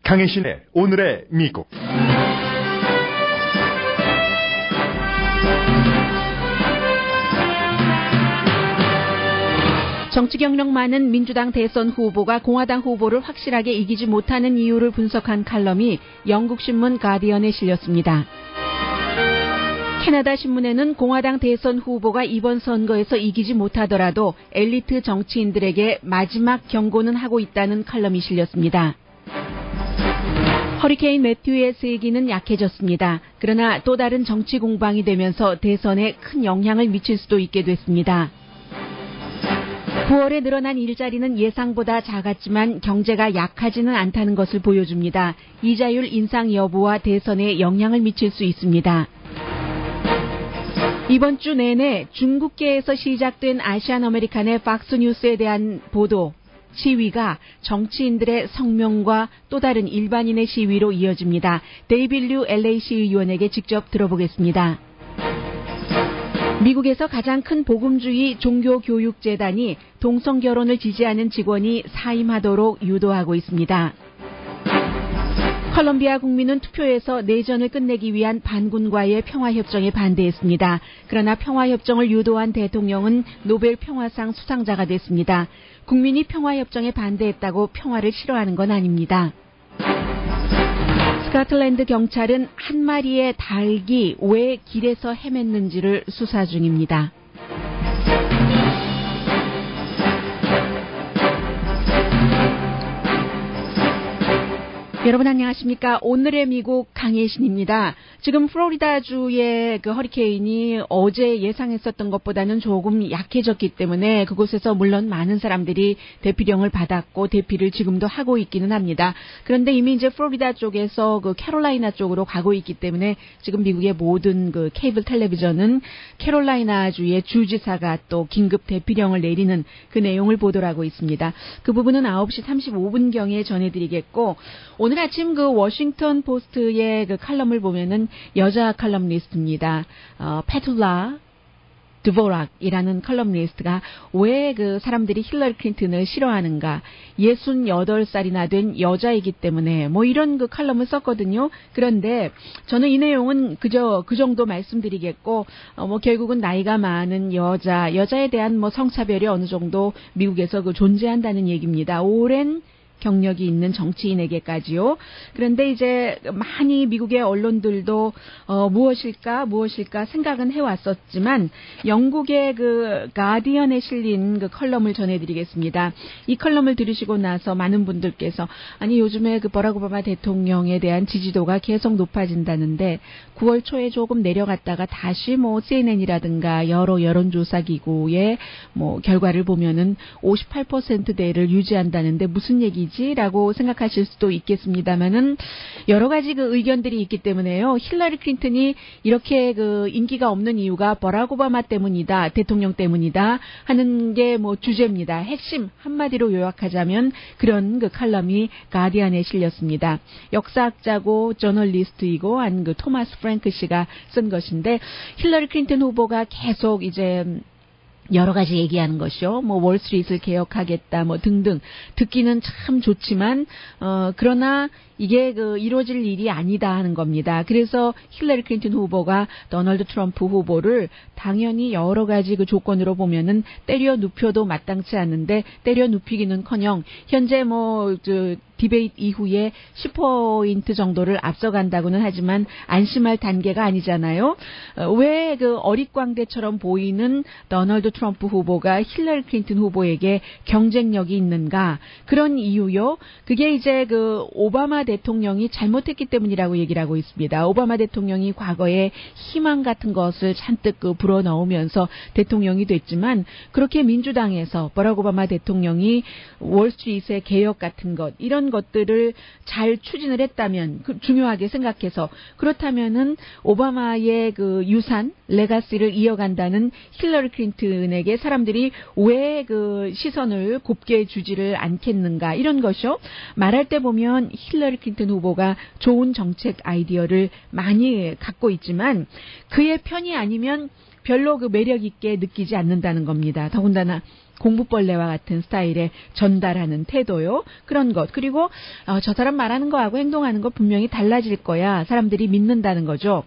강혜신의 오늘의 미국. 정치 경력 많은 민주당 대선 후보가 공화당 후보를 확실하게 이기지 못하는 이유를 분석한 칼럼이 영국 신문 가디언에 실렸습니다. 캐나다 신문에는 공화당 대선 후보가 이번 선거에서 이기지 못하더라도 엘리트 정치인들에게 마지막 경고는 하고 있다는 칼럼이 실렸습니다. 허리케인 매튜의 세기는 약해졌습니다. 그러나 또 다른 정치 공방이 되면서 대선에 큰 영향을 미칠 수도 있게 됐습니다. 9월에 늘어난 일자리는 예상보다 작았지만 경제가 약하지는 않다는 것을 보여줍니다. 이자율 인상 여부와 대선에 영향을 미칠 수 있습니다. 이번 주 내내 중국계에서 시작된 아시안 아메리칸의 팍스뉴스에 대한 보도, 시위가 정치인들의 성명과 또 다른 일반인의 시위로 이어집니다. 데이빗 류 LA 시의원에게 직접 들어보겠습니다. 미국에서 가장 큰 복음주의 종교교육재단이 동성결혼을 지지하는 직원이 사임하도록 유도하고 있습니다. 콜롬비아 국민은 투표에서 내전을 끝내기 위한 반군과의 평화협정에 반대했습니다. 그러나 평화협정을 유도한 대통령은 노벨 평화상 수상자가 됐습니다. 국민이 평화협정에 반대했다고 평화를 싫어하는 건 아닙니다. 스코틀랜드 경찰은 한 마리의 닭이 왜 길에서 헤맸는지를 수사 중입니다. 여러분 안녕하십니까? 오늘의 미국 강혜신입니다. 지금 플로리다주의 그 허리케인이 어제 예상했었던 것보다는 조금 약해졌기 때문에 그곳에서 물론 많은 사람들이 대피령을 받았고 대피를 지금도 하고 있기는 합니다. 그런데 이미 이제 플로리다 쪽에서 그 캐롤라이나 쪽으로 가고 있기 때문에 지금 미국의 모든 그 케이블 텔레비전은 캐롤라이나주의 주지사가 또 긴급 대피령을 내리는 그 내용을 보도를 하고 있습니다. 그 부분은 9시 35분경에 전해드리겠고 오늘 아침 그 워싱턴 포스트의 그 칼럼을 보면은 여자 칼럼니스트입니다. 페툴라 드보락이라는 칼럼니스트가 왜 그 사람들이 힐러리 클린턴을 싫어하는가, 68살이나 된 여자이기 때문에 뭐 이런 그 칼럼을 썼거든요. 그런데 저는 이 내용은 그저 그 정도 말씀드리겠고, 뭐 결국은 나이가 많은 여자에 대한 뭐 성차별이 어느 정도 미국에서 그 존재한다는 얘기입니다. 오랜 경력이 있는 정치인에게까지요. 그런데 이제 많이 미국의 언론들도 무엇일까 생각은 해왔었지만 영국의 그 가디언에 실린 그 컬럼을 전해드리겠습니다. 이 컬럼을 들으시고 나서 많은 분들께서 아니 요즘에 그 버락 오바마 대통령에 대한 지지도가 계속 높아진다는데 9월 초에 조금 내려갔다가 다시 뭐 CNN이라든가 여러 여론조사 기구의 뭐 결과를 보면은 58%대를 유지한다는데 무슨 얘기 라고 생각하실 수도 있겠습니다만은 여러 가지 그 의견들이 있기 때문에요. 힐러리 클린턴이 이렇게 그 인기가 없는 이유가 버락 오바마 때문이다, 대통령 때문이다 하는 게 뭐 주제입니다. 핵심 한마디로 요약하자면 그런 그 칼럼이 가디언에 실렸습니다. 역사학자고 저널리스트이고 한 그 토마스 프랭크 씨가 쓴 것인데 힐러리 클린턴 후보가 계속 이제 여러 가지 얘기하는 것이요. 뭐 월스트리트를 개혁하겠다 뭐 등등 듣기는 참 좋지만 그러나 이게 그 이루어질 일이 아니다 하는 겁니다. 그래서 힐러리 클린턴 후보가 도널드 트럼프 후보를 당연히 여러 가지 그 조건으로 보면은 때려 눕혀도 마땅치 않은데 때려 눕히기는커녕 현재 뭐 디베이트 이후에 10포인트 정도를 앞서간다고는 하지만 안심할 단계가 아니잖아요. 왜 그 어릿광대처럼 보이는 도널드 트럼프 후보가 힐러리 클린턴 후보에게 경쟁력이 있는가? 그런 이유요. 그게 이제 그 오바마 대통령이 잘못했기 때문이라고 얘기를 하고 있습니다. 오바마 대통령이 과거에 희망 같은 것을 잔뜩 그 불어넣으면서 대통령이 됐지만 그렇게 민주당에서 버락 오바마 대통령이 월스트리트의 개혁 같은 것 이런 것들을 잘 추진을 했다면 중요하게 생각해서 그렇다면은 오바마의 그 유산 레가시를 이어간다는 힐러리 클린턴에게 사람들이 왜 그 시선을 곱게 주지를 않겠는가 이런 것이요. 말할 때 보면 힐러리 클린턴 후보가 좋은 정책 아이디어를 많이 갖고 있지만 그의 편이 아니면 별로 그 매력 있게 느끼지 않는다는 겁니다. 더군다나 공부벌레와 같은 스타일의 전달하는 태도요. 그런 것. 그리고 저 사람 말하는 거하고 행동하는 거 분명히 달라질 거야. 사람들이 믿는다는 거죠.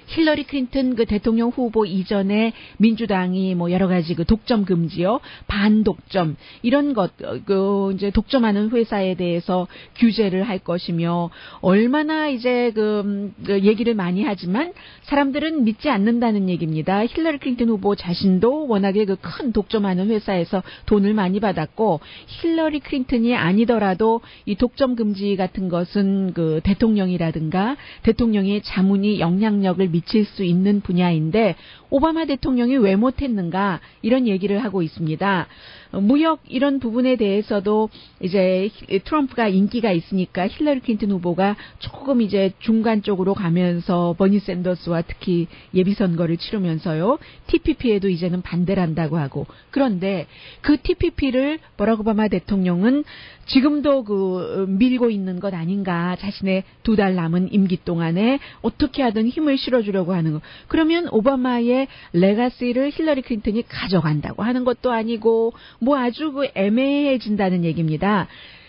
힐러리 클린턴 그 대통령 후보 이전에 민주당이 뭐 여러 가지 그 독점 금지요, 반독점 이런 것, 그 이제 독점하는 회사에 대해서 규제를 할 것이며 얼마나 이제 그 얘기를 많이 하지만 사람들은 믿지 않는다는 얘기입니다. 힐러리 클린턴 후보 자신도 워낙에 그 큰 독점하는 회사에서 돈을 많이 받았고 힐러리 클린턴이 아니더라도 이 독점 금지 같은 것은 그 대통령이라든가 대통령의 자문이 영향력을 미칠 수 있는 분야인데 오바마 대통령이 왜 못했는가 이런 얘기를 하고 있습니다. 무역 이런 부분에 대해서도 이제 트럼프가 인기가 있으니까 힐러리 클린턴 후보가 조금 이제 중간 쪽으로 가면서 버니 샌더스와 특히 예비선거를 치르면서요. TPP에도 이제는 반대를 한다고 하고 그런데 그 TPP를 버락 오바마 대통령은 지금도 그 밀고 있는 것 아닌가 자신의 2달 남은 임기 동안에 어떻게 하든 힘을 실어주려고 하는 거. 그러면 오바마의 레가시를 힐러리 클린턴이 가져간다고 하는 것도 아니고 뭐 아주 그 애매해진다는 얘기입니다.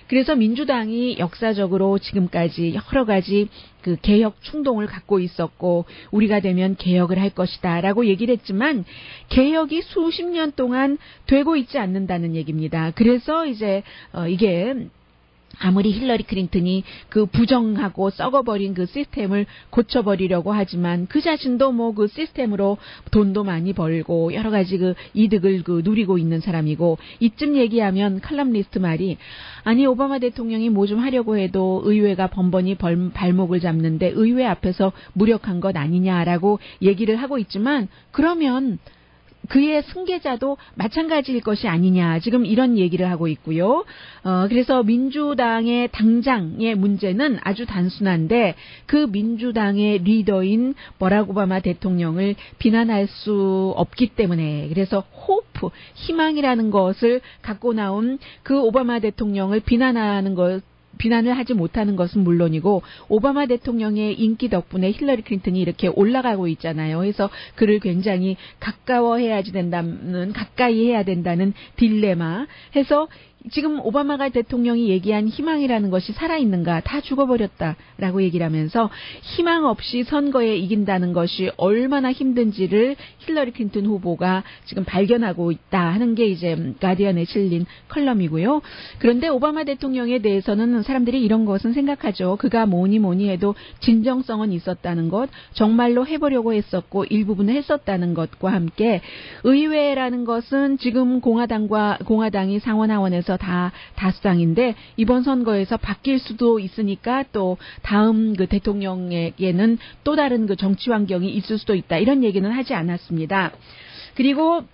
그래서 민주당이 역사적으로 지금까지 여러 가지 그 개혁 충동을 갖고 있었고 우리가 되면 개혁을 할 것이다라고 얘기를 했지만 개혁이 수십 년 동안 되고 있지 않는다는 얘기입니다. 그래서 이제 이게 아무리 힐러리 클린턴이 그 부정하고 썩어버린 그 시스템을 고쳐버리려고 하지만 그 자신도 뭐 그 시스템으로 돈도 많이 벌고 여러 가지 그 이득을 그 누리고 있는 사람이고 이쯤 얘기하면 칼럼니스트 말이 아니 오바마 대통령이 뭐 좀 하려고 해도 의회가 번번이 발목을 잡는데 의회 앞에서 무력한 것 아니냐라고 얘기를 하고 있지만 그러면 그의 승계자도 마찬가지일 것이 아니냐 지금 이런 얘기를 하고 있고요. 그래서 민주당의 당장의 문제는 아주 단순한데 그 민주당의 리더인 버락 오바마 대통령을 비난할 수 없기 때문에 그래서 호프 희망이라는 것을 갖고 나온 그 오바마 대통령을 비난을 하지 못하는 것은 물론이고 오바마 대통령의 인기 덕분에 힐러리 클린턴이 이렇게 올라가고 있잖아요. 그래서 그를 굉장히 가까이 해야 된다는 딜레마 해서 지금 오바마가 대통령이 얘기한 희망이라는 것이 살아있는가 다 죽어버렸다라고 얘기를 하면서 희망 없이 선거에 이긴다는 것이 얼마나 힘든지를 힐러리 클린턴 후보가 지금 발견하고 있다 하는 게 이제 가디언에 실린 컬럼이고요. 그런데 오바마 대통령에 대해서는 사람들이 이런 것은 생각하죠. 그가 뭐니 해도 진정성은 있었다는 것, 정말로 해보려고 했었고 일부분을 했었다는 것과 함께 의회라는 것은 지금 공화당이 상원하원에서 다 다수당인데 이번 선거에서 바뀔 수도 있으니까 또 다음 그 대통령에게는 또 다른 그 정치 환경이 있을 수도 있다. 이런 얘기는 하지 않았습니다. 그리고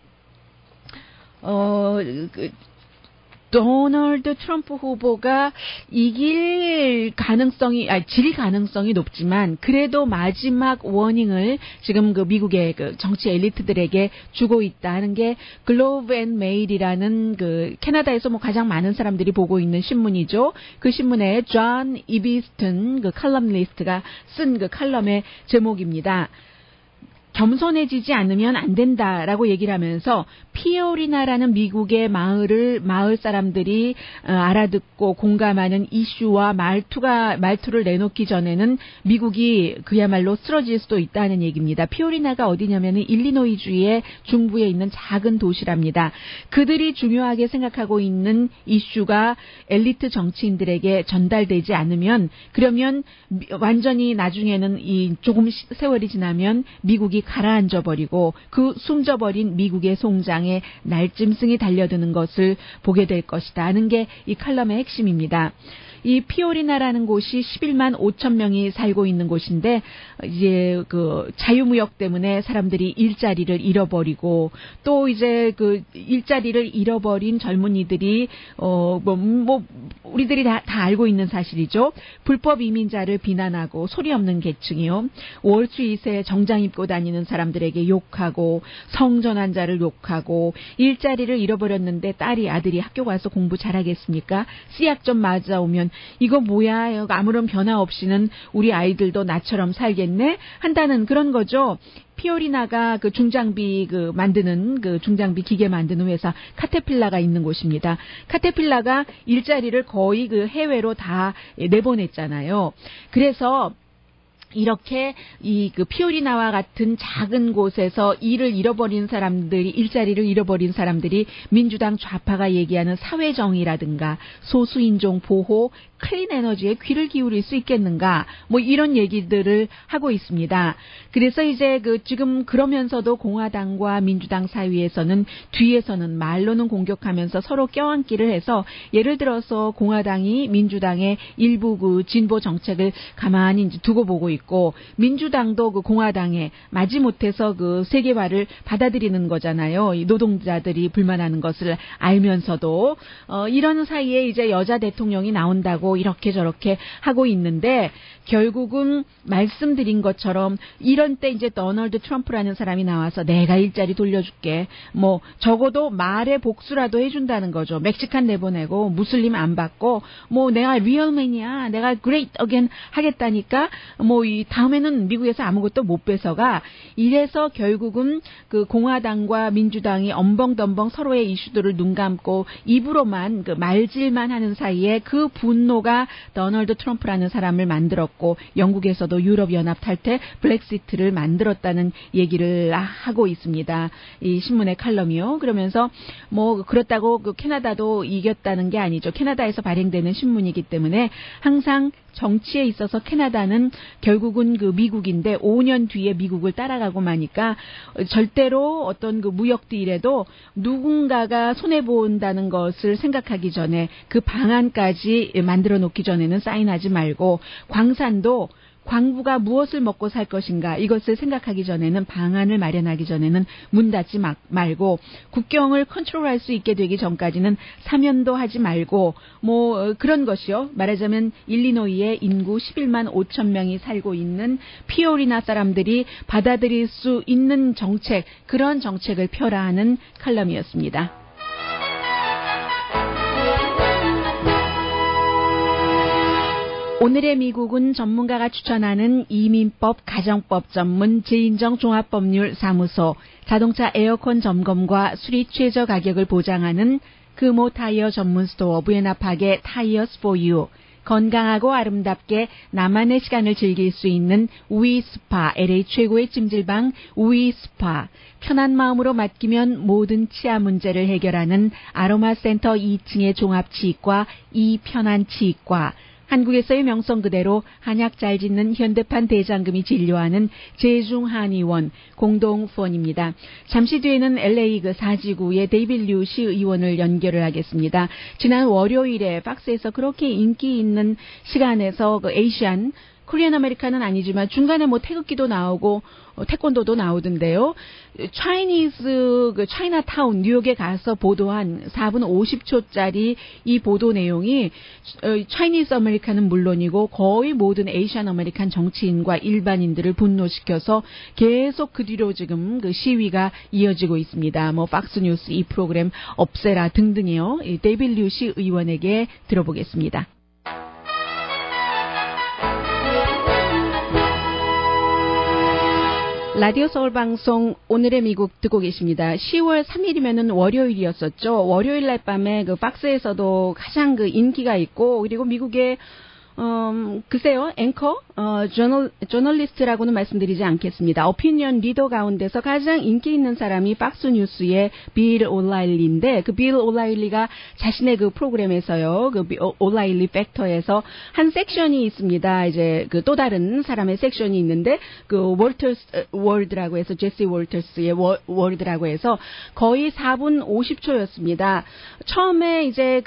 도널드 트럼프 후보가 질 가능성이 높지만 그래도 마지막 워닝을 지금 그 미국의 그 정치 엘리트들에게 주고 있다는 게 글로브 앤 메일이라는 그 캐나다에서 뭐 가장 많은 사람들이 보고 있는 신문이죠. 그 신문에 존 이비스턴 그 칼럼니스트가 쓴 그 칼럼의 제목입니다. 겸손해지지 않으면 안 된다라고 얘기를 하면서 피오리나라는 미국의 마을 사람들이 알아듣고 공감하는 이슈와 말투를 내놓기 전에는 미국이 그야말로 쓰러질 수도 있다는 얘기입니다. 피오리나가 어디냐면은 일리노이주의 중부에 있는 작은 도시랍니다. 그들이 중요하게 생각하고 있는 이슈가 엘리트 정치인들에게 전달되지 않으면 그러면 완전히 나중에는 조금 세월이 지나면 미국이 가라앉아버리고 그 숨져버린 미국의 송장에 날짐승이 달려드는 것을 보게 될 것이다 하는 게 이 칼럼의 핵심입니다. 이 피오리나라는 곳이 11만 5천 명이 살고 있는 곳인데 이제 그 자유무역 때문에 사람들이 일자리를 잃어버리고 또 이제 그 일자리를 잃어버린 젊은이들이 우리들이 다 알고 있는 사실이죠. 불법 이민자를 비난하고 소리 없는 계층이요. 월스트리트에 정장 입고 다니는 사람들에게 욕하고 성전환자를 욕하고 일자리를 잃어버렸는데 딸이 아들이 학교 가서 공부 잘하겠습니까? 씨약 좀 맞아오면 이거 뭐야? 아무런 변화 없이는 우리 아이들도 나처럼 살겠네? 한다는 그런 거죠. 피오리나가 그 중장비 만드는 중장비 기계 만드는 회사 카테필라가 있는 곳입니다. 카테필라가 일자리를 거의 그 해외로 다 내보냈잖아요. 그래서 이렇게 그 피오리나와 같은 작은 곳에서 일을 잃어버린 사람들이, 일자리를 잃어버린 사람들이 민주당 좌파가 얘기하는 사회정의라든가 소수인종 보호, 클린 에너지에 귀를 기울일 수 있겠는가, 뭐 이런 얘기들을 하고 있습니다. 그래서 이제 지금 그러면서도 공화당과 민주당 사이에서는 뒤에서는 말로는 공격하면서 서로 껴안기를 해서, 예를 들어서 공화당이 민주당의 일부 진보 정책을 가만히 이제 두고 보고 있고, 민주당도 공화당에 마지못해서 세계화를 받아들이는 거잖아요. 이 노동자들이 불만하는 것을 알면서도 이런 사이에 이제 여자 대통령이 나온다고 이렇게 저렇게 하고 있는데, 결국은 말씀드린 것처럼 이런 때 이제 도널드 트럼프라는 사람이 나와서 내가 일자리 돌려줄게, 뭐 적어도 말의 복수라도 해준다는 거죠. 멕시칸 내보내고 무슬림 안 받고, 뭐 내가 리얼맨이야, 내가 great again 하겠다니까 뭐 이 다음에는 미국에서 아무것도 못 뺏어가. 이래서 결국은 공화당과 민주당이 엄벙덤벙 서로의 이슈들을 눈 감고 입으로만 말질만 하는 사이에 그 분노가 도널드 트럼프라는 사람을 만들었고, 영국에서도 유럽연합 탈퇴, 브렉시트를 만들었다는 얘기를 하고 있습니다. 이 신문의 칼럼이요. 그러면서 뭐 그렇다고 캐나다도 이겼다는 게 아니죠. 캐나다에서 발행되는 신문이기 때문에 항상 정치에 있어서 캐나다는 결국은 미국인데 5년 뒤에 미국을 따라가고 마니까 절대로 어떤 무역 딜에도 누군가가 손해본다는 것을 생각하기 전에, 그 방안까지 만들어 놓기 전에는 사인하지 말고, 광산도 광부가 무엇을 먹고 살 것인가 이것을 생각하기 전에는, 방안을 마련하기 전에는 문 닫지 말고, 국경을 컨트롤할 수 있게 되기 전까지는 사면도 하지 말고, 뭐 그런 것이요. 말하자면 일리노이에 인구 11만 5천 명이 살고 있는 피오리나 사람들이 받아들일 수 있는 정책, 그런 정책을 펴라 하는 칼럼이었습니다. 오늘의 미국은 전문가가 추천하는 이민법, 가정법 전문 제인정 종합법률사무소, 자동차 에어컨 점검과 수리 최저 가격을 보장하는 금호 타이어 전문 스토어 부에나팍의 타이어스 포 유, 건강하고 아름답게 나만의 시간을 즐길 수 있는 우이스파, LA 최고의 찜질방 우이스파, 편한 마음으로 맡기면 모든 치아 문제를 해결하는 아로마센터 2층의 종합치과 이편안치과, 한국에서의 명성 그대로 한약 잘 짓는 현대판 대장금이 진료하는 제중한의원 공동후원입니다. 잠시 뒤에는 LA 4지구의 데이빌 류 시의원을 연결을 하겠습니다. 지난 월요일에 박스에서 그렇게 인기 있는 시간에서 에이시안, 코리안 아메리카는 아니지만 중간에 뭐 태극기도 나오고 태권도도 나오던데요. 차이나타운 뉴욕에 가서 보도한 4분 50초짜리 이 보도 내용이 차이니즈 아메리칸은 물론이고 거의 모든 에이시안 아메리칸 정치인과 일반인들을 분노시켜서 계속 그 뒤로 지금 시위가 이어지고 있습니다. 뭐 박스뉴스 이 프로그램 없애라 등등이요. 데이빌 류시 의원에게 들어보겠습니다. 라디오 서울 방송 오늘의 미국 듣고 계십니다. 10월 3일이면은 월요일이었었죠. 월요일 날 밤에 박스에서도 가장 인기가 있고, 그리고 미국의 글쎄요, 앵커, 저널리스트라고는 말씀드리지 않겠습니다. 오피니언 리더 가운데서 가장 인기 있는 사람이 박스뉴스의 빌 올라일리인데, 그 빌 올라일리가 자신의 프로그램에서요, 올라일리 팩터에서 한 섹션이 있습니다. 이제 또 다른 사람의 섹션이 있는데, 월터스 월드라고 해서, 제시 월터스의 월드라고 해서 거의 4분 50초였습니다. 처음에 이제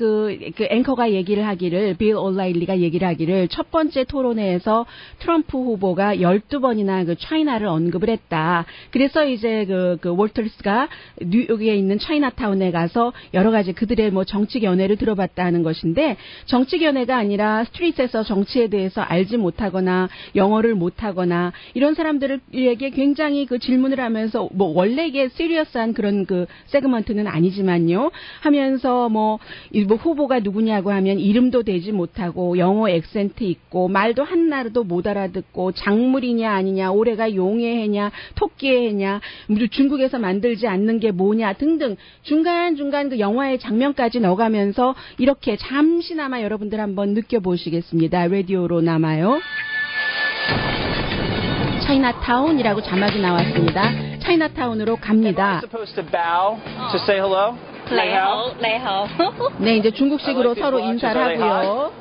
앵커가 얘기를 하기를, 빌 올라일리가 얘기를 하기를, 첫 번째 토론회에서 트럼프 후보가 12번이나 차이나를 언급을 했다. 그래서 이제 월터스가 뉴욕에 있는 차이나타운에 가서 여러 가지 그들의 뭐 정치 연애를 들어봤다 하는 것인데, 정치 연애가 아니라 스트리트에서 정치에 대해서 알지 못하거나 영어를 못하거나 이런 사람들에게 굉장히 질문을 하면서, 뭐 원래 이게 시리어스한 그런 세그먼트는 아니지만요, 하면서 뭐 후보가 누구냐고 하면 이름도 대지 못하고 영어 액센트 있고 말도 한나라도 못 알아듣고 작물이냐 아니냐 올해가 용의 해냐 토끼의 해냐 중국에서 만들지 않는 게 뭐냐 등등 중간중간 그 영화의 장면까지 넣어가면서 이렇게 잠시나마 여러분들 한번 느껴보시겠습니다. 라디오로 남아요. 차이나타운이라고 자막이 나왔습니다. 차이나타운으로 갑니다. 네, 이제 중국식으로 서로 인사를 하고요.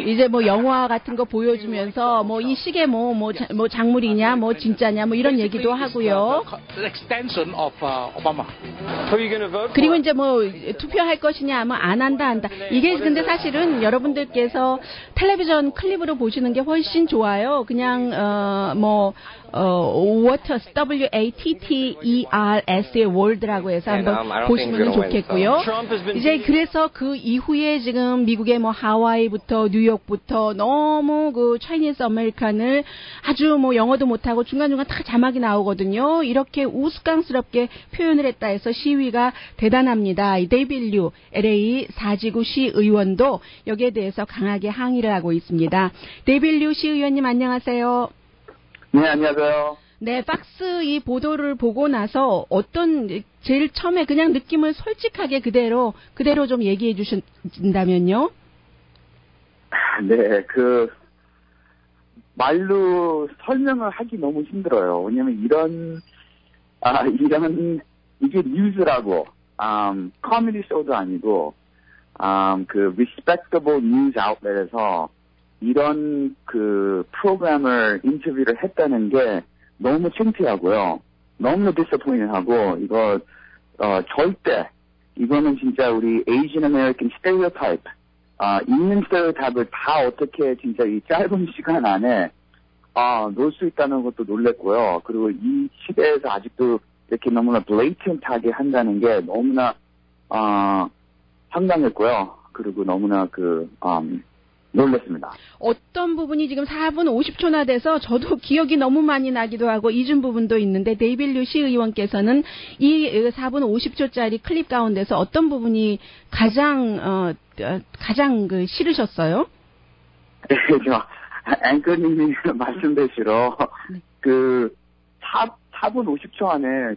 이제 뭐 영화 같은 거 보여주면서 뭐 이 시계 뭐 작물이냐 뭐 진짜냐 뭐 이런 얘기도 하고요. 그리고 이제 뭐 투표할 것이냐 뭐 안 한다. 이게 근데 사실은 여러분들께서 텔레비전 클립으로 보시는 게 훨씬 좋아요. 그냥 Waters, WATTERS의 월드라고 해서 한번 보시면 좋겠고요. 이제 그래서 그 이후에 지금 미국의 뭐 하와이부터 뉴욕부터 너무 그 차이니즈 아메리칸을 아주 뭐 영어도 못하고 중간중간 다 자막이 나오거든요. 이렇게 우스꽝스럽게 표현을 했다 해서 시위가 대단합니다. 이 데이빗 류 LA 4지구 시의원도 여기에 대해서 강하게 항의를 하고 있습니다. 데이빗 류 시의원님 안녕하세요. 네, 안녕하세요. 네, 팍스 이 보도를 보고 나서 어떤 제일 처음에 그냥 느낌을 솔직하게 그대로 좀 얘기해 주신다면요? 네, 말로 설명을 하기 너무 힘들어요. 왜냐면 이게 뉴스라고, 코미디 쇼도 아니고, respectable news outlet에서 이런 프로그램을 인터뷰를 했다는 게 너무 창피하고요. 너무 disappointing하고, 이거, 절대, 이거는 진짜 우리 Asian American stereotype, 있는 stereotype을 다 어떻게 진짜 이 짧은 시간 안에, 놓을 수 있다는 것도 놀랬고요. 그리고 이 시대에서 아직도 이렇게 너무나 blatant하게 한다는 게 너무나, 황당했고요. 그리고 너무나 놀랐습니다. 어떤 부분이 지금 4분 50초나 돼서 저도 기억이 너무 많이 나기도 하고 잊은 부분도 있는데 데이빗 류 시의원께서는 이 4분 50초짜리 클립 가운데서 어떤 부분이 가장 싫으셨어요? 네, 앵커님이 말씀대로 4분 50초 안에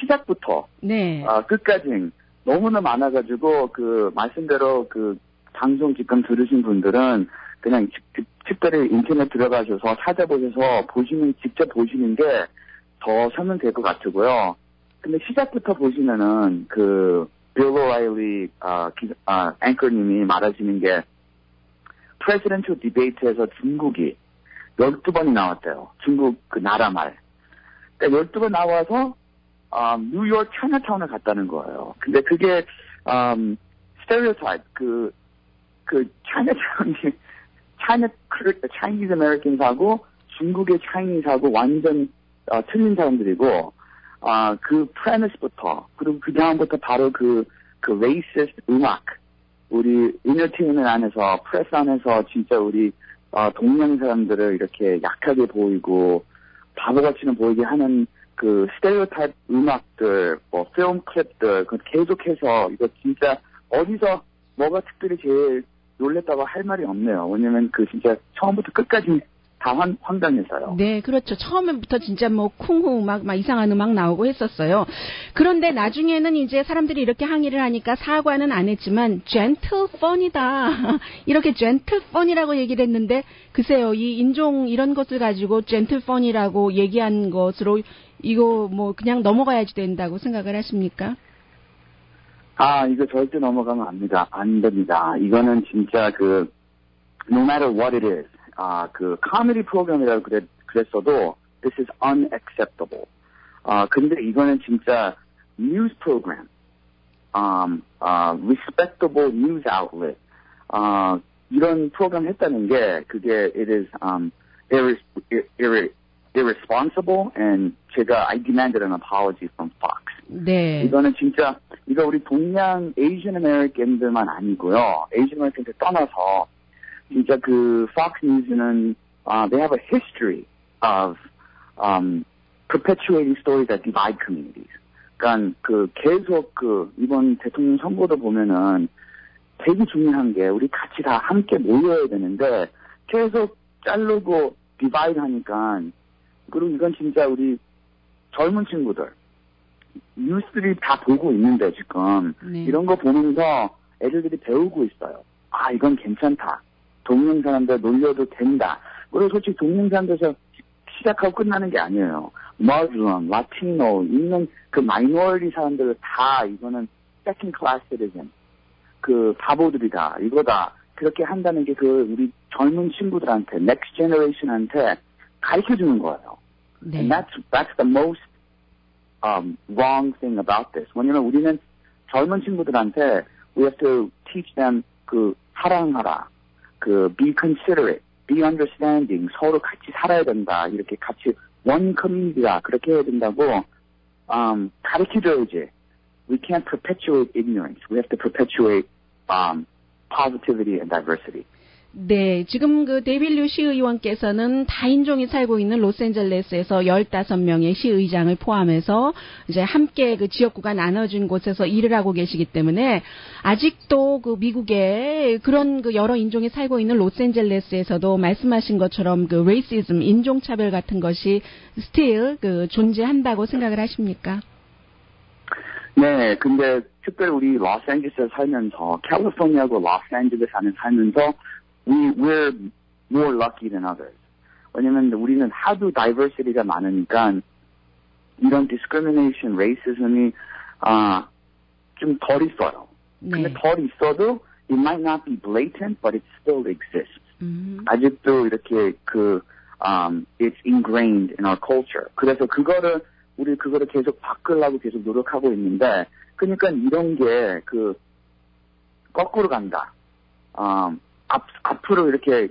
시작부터 네. 끝까지 너무나 많아가지고 말씀대로 방송 지금 들으신 분들은 그냥 특별히 인터넷 들어가셔서 찾아보셔서 직접 보시는 게 더 설명될 것 같고요. 근데 시작부터 보시면은 빌 오라일리 앵커님이 말하시는 게 프레지던셜 디베이트에서 중국이 12번이 나왔대요. 중국 나라 말. 그러니까 12번 나와서 뉴욕 차이나타운을 갔다는 거예요. 근데 그게 스테레오타입 차이니즈 아메리칸하고 중국의 차이니즈하고 완전 틀린 사람들이고 프레미스부터 그리고 그 다음부터 바로 레이시스트 음악 우리 인터테인먼트 안에서 프레스 안에서 진짜 우리 동양 사람들을 이렇게 약하게 보이고 바보같이는 보이게 하는 스테레오타입 음악들 필름 클립들 계속해서 이거 진짜 어디서 뭐가 특별히 제일 놀랬다고 할 말이 없네요. 왜냐면 진짜 처음부터 끝까지 다 황당해서요. 네, 그렇죠. 처음부터 진짜 쿵후 막 이상한 음악 나오고 했었어요. 그런데 나중에는 이제 사람들이 이렇게 항의를 하니까 사과는 안 했지만 젠틀 펀이다. 이렇게 젠틀 펀이라고 얘기를 했는데 글쎄요. 이 인종 이런 것을 가지고 젠틀 펀이라고 얘기한 것으로 이거 그냥 넘어가야지 된다고 생각을 하십니까? 이거 절대 넘어가면 안 됩니다. 이거는 진짜 no matter what it is, 코미디 프로그램이라고 그랬어도 this is unacceptable. 근데 이거는 진짜 news program, respectable news outlet, 이런 프로그램 했다는 게 그게 it is, irresponsible and I demanded an apology from Fox. 네. 이거는 진짜 이거 우리 동양 Asian American들만 아니고요. Asian American들 떠나서 진짜 Fox News는 they have a history of perpetuating stories that divide communities. 그러니까 계속 이번 대통령 선거도 보면은 되게 중요한 게 우리 같이 다 함께 모여야 되는데 계속 자르고 디바이드 하니까 그리고 이건 진짜 우리 젊은 친구들 뉴스들이 다 보고 있는데 지금 네. 이런 거 보면서 애들이 배우고 있어요. 아 이건 괜찮다. 동양사람들 놀려도 된다. 그리고 솔직히 동양사람들에서 시작하고 끝나는 게 아니에요. Muslim, Latino 있는 그 마이너리티 사람들 다 이거는 second class citizen. 그 바보들이다. 이거다. 그렇게 한다는 게 그 우리 젊은 친구들한테 next generation한테 가르쳐 주는 거예요. 네. And that's the most wrong thing about this. 왜냐면 우리는 젊은 친구들한테 we have to teach them 그 사랑하라, 그 be considerate, be understanding, 서로 같이 살아야 된다. 이렇게 같이 one community다. 그렇게 해야 된다고 가르쳐줘야지. We can't perpetuate ignorance. We have to perpetuate positivity and diversity. 네, 지금 그 데빌류 시의원께서는 다인종이 살고 있는 로스앤젤레스에서 15명의 시의장을 포함해서 이제 함께 그 지역구가 나눠진 곳에서 일을 하고 계시기 때문에 아직도 그 미국에 그런 그 여러 인종이 살고 있는 로스앤젤레스에서도 말씀하신 것처럼 그 레이시즘, 인종차별 같은 것이 still 그 존재한다고 생각을 하십니까? 네, 근데 특별히 우리 로스앤젤레스에 살면서 캘리포니아하고 로스앤젤레스 안에 살면서 we're more lucky than others. 왜냐면 우리는 하도 diversity가 많으니까 이런 discrimination, racism이 좀 덜 있어요. 근데 덜 있어도 it might not be blatant, but it still exists. 아직도 이렇게 it's ingrained in our culture. 그래서 우리 그거를 계속 바꾸려고 계속 노력하고 있는데, 그러니까 이런 게 거꾸로 간다. 앞으로 이렇게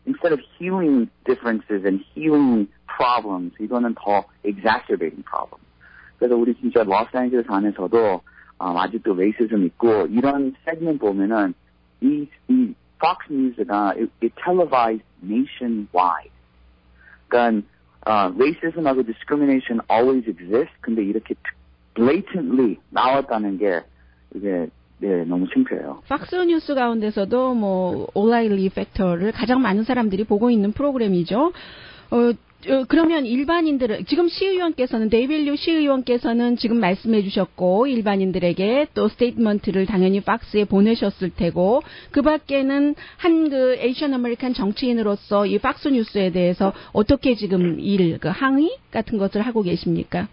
instead of healing differences and healing problems, 이거는 더 exacerbating problems. 그래서 우리 진짜 로스앤젤레스 안에서도 아직도 레이시즘 있고 이런 세그먼트 보면은 이 Fox News가 it televised nationwide. 그러니까 racism하고 discrimination always exists. 근데 이렇게 blatantly 나왔다는 게 이게 너무 창피해요. 팍스 뉴스 가운데서도 뭐 올라일리 팩터를 가장 많은 사람들이 보고 있는 프로그램이죠. 그러면 일반인들은 지금 시의원께서는 데이빌류 시의원께서는 지금 말씀해 주셨고 일반인들에게 또 스테이트먼트를 당연히 팍스에 보내셨을 테고 그 밖에는 한 그 에이션 아메리칸 정치인으로서 이 팍스 뉴스에 대해서 어떻게 지금 항의 같은 것을 하고 계십니까?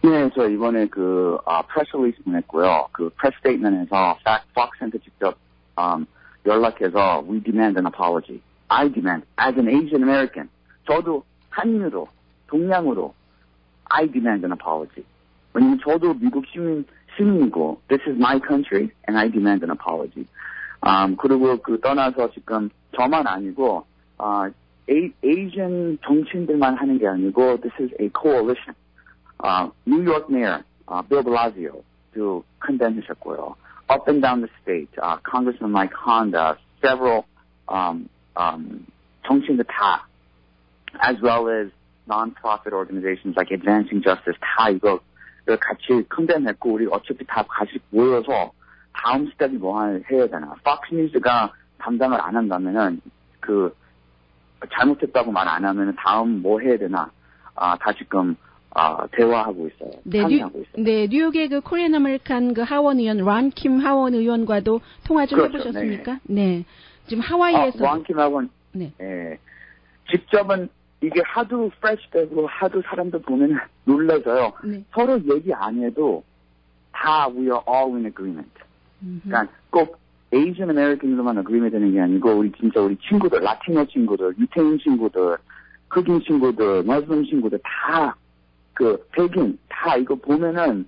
네, 저 이번에 프레스 리리스 보냈고요. 프레스 스테이트먼트에서 팍스한테 직접 연락해서 we demand an apology. I demand as an Asian American. 저도 한인으로, 동양으로 I demand an apology. 왜냐면 저도 미국 시민이고 this is my country and I demand an apology. 그리고 떠나서 지금 저만 아니고 Asian 정치인들만 하는 게 아니고 this is a coalition. New York Mayor Bill Blasio도 condemn하셨고요. Up and down the state, Congressman Mike Honda, several 정치인들 다, as well as non-profit organizations like Advancing Justice, 다 이거 같이 condemn했고 우리 어차피 다 같이 모여서 다음 스텝이 뭐 해야 되나? Fox News가 담당을 안 한다면은 잘못했다고 말 안 하면은 다음 뭐 해야 되나? 다 지금 대화하고 있어요. 네, 상의하고 있어요. 네, 뉴욕의 코리안 아메리칸 하원 의원 란킴 하원 의원과도 통화 좀 그렇죠, 해보셨습니까? 네. 지금 하와이에서 란킴 하원 네. 직접은 이게 하도 프레시되고 하도 사람들 보면 놀라져요. 네. 서로 얘기 안 해도 다 we are all in agreement. 그러니까 꼭 Asian American으로만 agreement 되는 게 아니고 우리 친구들, 라티노 친구들, 유태인 친구들, 흑인 친구들, 머슬림 친구들 다 백인 다 이거 보면은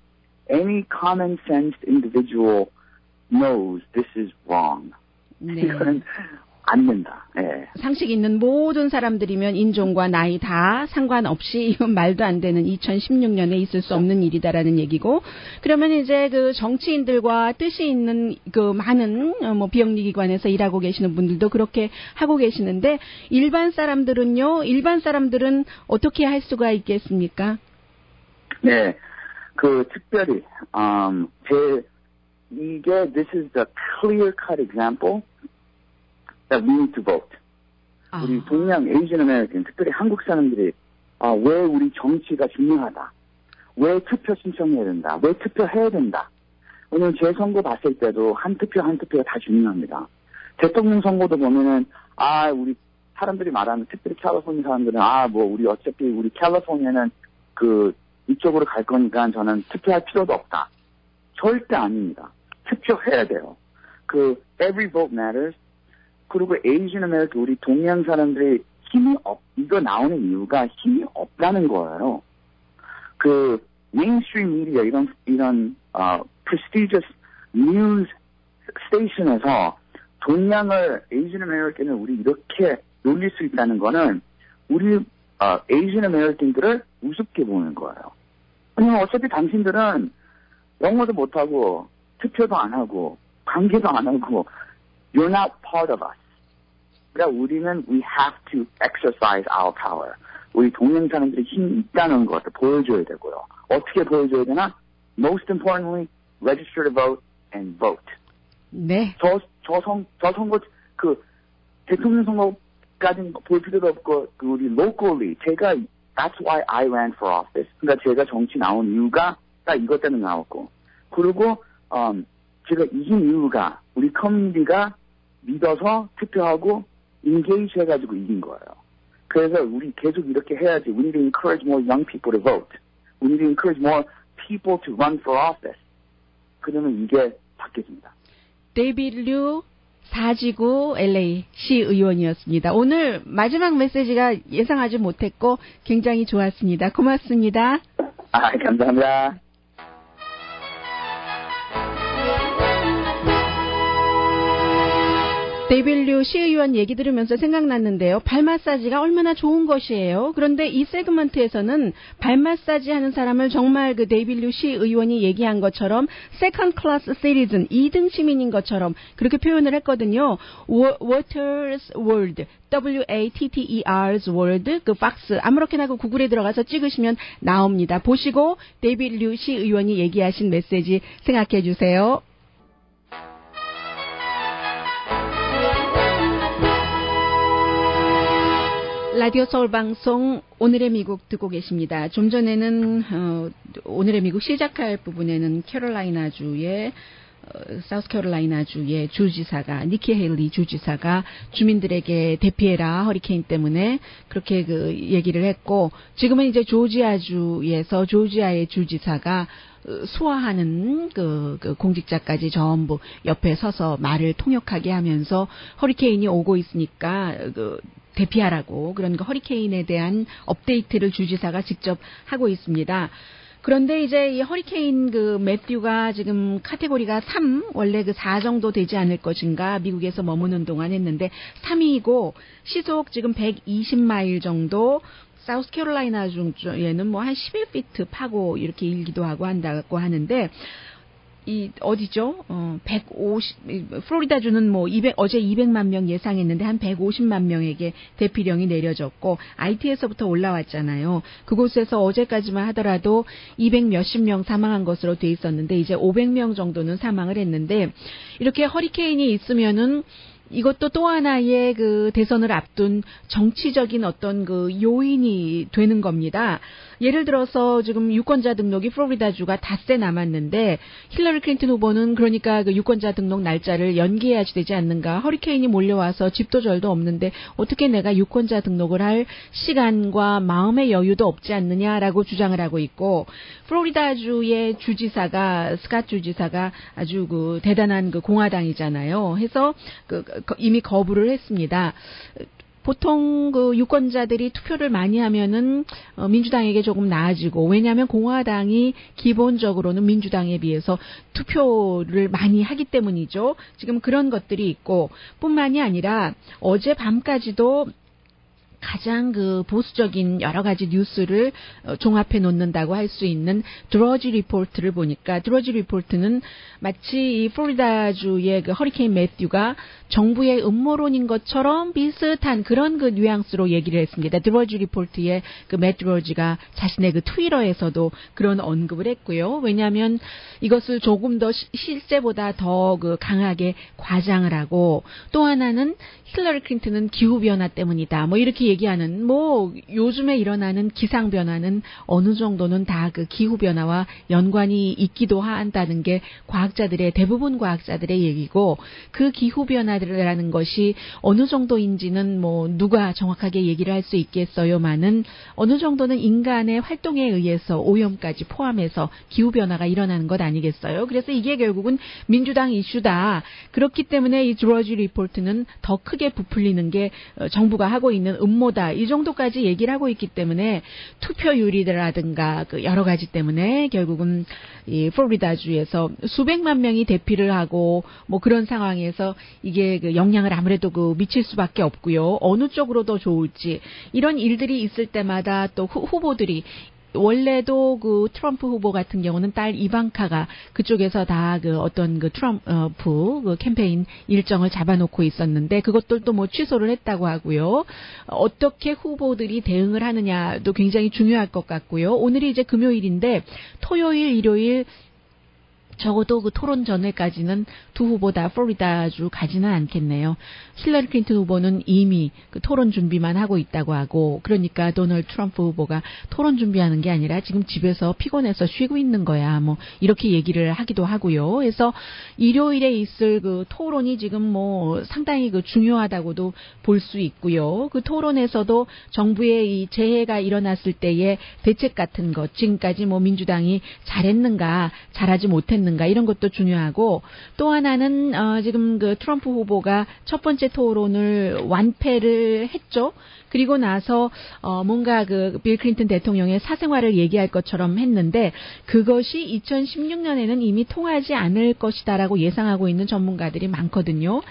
any common sense individual knows this is wrong. 네. 이거는 안 된다. 네. 상식 있는 모든 사람들이면 인종과 나이 다 상관없이 이건 말도 안 되는 2016년에 있을 수 없는 일이다라는 얘기고 그러면 이제 정치인들과 뜻이 있는 많은 비영리기관에서 일하고 계시는 분들도 그렇게 하고 계시는데 일반 사람들은 어떻게 할 수가 있겠습니까? 네. 특별히 this is the clear-cut example that we need to vote. 우리 동양 Asian American, 특별히 한국 사람들이 왜 우리 정치가 중요하다. 왜 투표 신청해야 된다. 왜 투표해야 된다. 왜냐면 제 선거 봤을 때도 한 투표가 다 중요합니다. 대통령 선거도 보면은 우리 사람들이 말하는 특별히 캘리포니아 사람들은 우리 어차피 우리 캘리포니아는 이쪽으로 갈 거니까 저는 투표할 필요도 없다. 절대 아닙니다. 투표해야 돼요. every vote matters. 그리고 Asian American 우리 동양 사람들이 이거 나오는 이유가 힘이 없다는 거예요. mainstream media 이런 prestigious news station에서 동양을 Asian American을 우리 이렇게 놀릴 수 있다는 거는 우리 Asian American들을 우습게 보는 거예요. 왜냐면 어차피 당신들은 영어도 못하고 투표도 안 하고 관계도 안 하고 you're not part of us. 그러니까 우리는 we have to exercise our power. 우리 동양 사람들이 힘이 있다는 것을 보여줘야 되고요. 어떻게 보여줘야 되나? Most importantly, register to vote and vote. 네. 저 선거 대통령 선거까지는 볼 필요도 없고 우리 locally that's why I ran for office. 그러니까 제가 정치 나온 이유가 딱 이것 때문에 나왔고 그리고 제가 이긴 이유가 우리 커뮤니티가 믿어서 투표하고 engage 해가지고 이긴 거예요. 그래서 우리 계속 이렇게 해야지. We need to encourage more young people to vote. We need to encourage more people to run for office. 그러면 이게 바뀌어집니다. 데이비드 류 4지구 LA 시의원이었습니다. 오늘 마지막 메시지가 예상하지 못했고 굉장히 좋았습니다. 고맙습니다. 감사합니다. 데이비드 류 시의원 얘기 들으면서 생각났는데요. 발 마사지가 얼마나 좋은 것이에요. 그런데 이 세그먼트에서는 발 마사지 하는 사람을 정말 데이비드 류 시의원이 얘기한 것처럼 세컨드 클래스 시티즌 2등 시민인 것처럼 그렇게 표현을 했거든요. Waters World WATTER's World 박스 아무렇게나 구글에 들어가서 찍으시면 나옵니다. 보시고 데이비드 류 시의원이 얘기하신 메시지 생각해 주세요. 라디오 서울 방송 오늘의 미국 듣고 계십니다. 좀 전에는 오늘의 미국 시작할 부분에는 캐롤라이나주의 사우스캐롤라이나주의 주지사가 니키 헤일리 주지사가 주민들에게 대피해라 허리케인 때문에 그렇게 얘기를 했고 지금은 이제 조지아주에서 조지아의 주지사가 수화하는 공직자까지 전부 옆에 서서 말을 통역하게 하면서 허리케인이 오고 있으니까 대피하라고 그런 허리케인에 대한 업데이트를 주지사가 직접 하고 있습니다. 그런데 이제 이 허리케인 매튜가 지금 카테고리가 3, 원래 4 정도 되지 않을 것인가 미국에서 머무는 동안 했는데 3이고 시속 지금 120마일 정도 사우스캐롤라이나 중에는 한 11피트 파고 이렇게 일기도 하고 한다고 하는데 어디죠? 플로리다주는 어제 200만 명 예상했는데 한 150만 명에게 대피령이 내려졌고, IT에서부터 올라왔잖아요. 그곳에서 어제까지만 하더라도 200 몇십 명 사망한 것으로 돼 있었는데, 이제 500명 정도는 사망을 했는데, 이렇게 허리케인이 있으면은 이것도 또 하나의 대선을 앞둔 정치적인 어떤 요인이 되는 겁니다. 예를 들어서 지금 유권자 등록이 플로리다주가 닷새 남았는데 힐러리 클린턴 후보는 그러니까 유권자 등록 날짜를 연기해야지 되지 않는가. 허리케인이 몰려와서 집도 절도 없는데 어떻게 내가 유권자 등록을 할 시간과 마음의 여유도 없지 않느냐라고 주장을 하고 있고, 플로리다주의 주지사가 스캇 주지사가 아주 대단한 공화당이잖아요. 해서 이미 거부를 했습니다. 보통 유권자들이 투표를 많이 하면은 민주당에게 조금 나아지고, 왜냐하면 공화당이 기본적으로는 민주당에 비해서 투표를 많이 하기 때문이죠. 지금 그런 것들이 있고, 뿐만이 아니라 어제 밤까지도 가장 그 보수적인 여러 가지 뉴스를 종합해 놓는다고 할 수 있는 드러지 리포트를 보니까 드러지 리포트는 마치 이 플로리다주의 그 허리케인 매튜가 정부의 음모론인 것처럼 비슷한 그런 그 뉘앙스로 얘기를 했습니다. 드러지 리포트의 그 맷 드러지가 자신의 그 트위터에서도 그런 언급을 했고요. 왜냐하면 이것을 조금 더 실제보다 더 그 강하게 과장을 하고 또 하나는 힐러리 클린턴은 기후변화 때문이다. 뭐 이렇게 얘기하는 뭐 요즘에 일어나는 기상변화는 어느 정도는 다 그 기후변화와 연관이 있기도 한다는 게 과학자들의 대부분 과학자들의 얘기고 그 기후변화라는 것이 어느 정도인지는 뭐 누가 정확하게 얘기를 할 수 있겠어요만은 어느 정도는 인간의 활동에 의해서 오염까지 포함해서 기후변화가 일어나는 것 아니겠어요? 그래서 이게 결국은 민주당 이슈다. 그렇기 때문에 이 드러지 리포트는 더 크게 부풀리는 게 정부가 하고 있는 음모다. 이 정도까지 얘기를 하고 있기 때문에 투표율이라든가 그 여러 가지 때문에 결국은 이 플로리다주에서 수백만 명이 대피를 하고 뭐 그런 상황에서 이게 그 영향을 아무래도 그 미칠 수밖에 없고요. 어느 쪽으로 더 좋을지 이런 일들이 있을 때마다 또 후보들이 원래도 그 트럼프 후보 같은 경우는 딸 이방카가 그쪽에서 다 그 어떤 그 트럼프 그 캠페인 일정을 잡아놓고 있었는데 그것들도 뭐 취소를 했다고 하고요. 어떻게 후보들이 대응을 하느냐도 굉장히 중요할 것 같고요. 오늘이 이제 금요일인데 토요일, 일요일 적어도 그 토론 전에까지는 두 후보 다 플로리다주 가지는 않겠네요. 힐러리 클린턴 후보는 이미 그 토론 준비만 하고 있다고 하고 그러니까 도널드 트럼프 후보가 토론 준비하는 게 아니라 지금 집에서 피곤해서 쉬고 있는 거야. 뭐 이렇게 얘기를 하기도 하고요. 그래서 일요일에 있을 그 토론이 지금 뭐 상당히 그 중요하다고도 볼 수 있고요. 그 토론에서도 정부의 이 재해가 일어났을 때의 대책 같은 것 지금까지 뭐 민주당이 잘했는가 잘하지 못했는가 이런 것도 중요하고 또 하나는 지금 그 트럼프 후보가 첫 번째 토론을 완패를 했죠. 그리고 나서 뭔가 그 빌 클린턴 대통령의 사생활을 얘기할 것처럼 했는데 그것이 2016년에는 이미 통하지 않을 것이다라고 예상하고 있는 전문가들이 많거든요.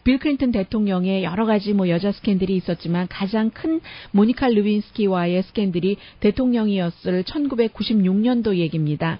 빌 클린턴 대통령의 여러 가지 뭐 여자 스캔들이 있었지만 가장 큰 모니카 루빈스키와의 스캔들이 대통령이었을 1996년도 얘기입니다.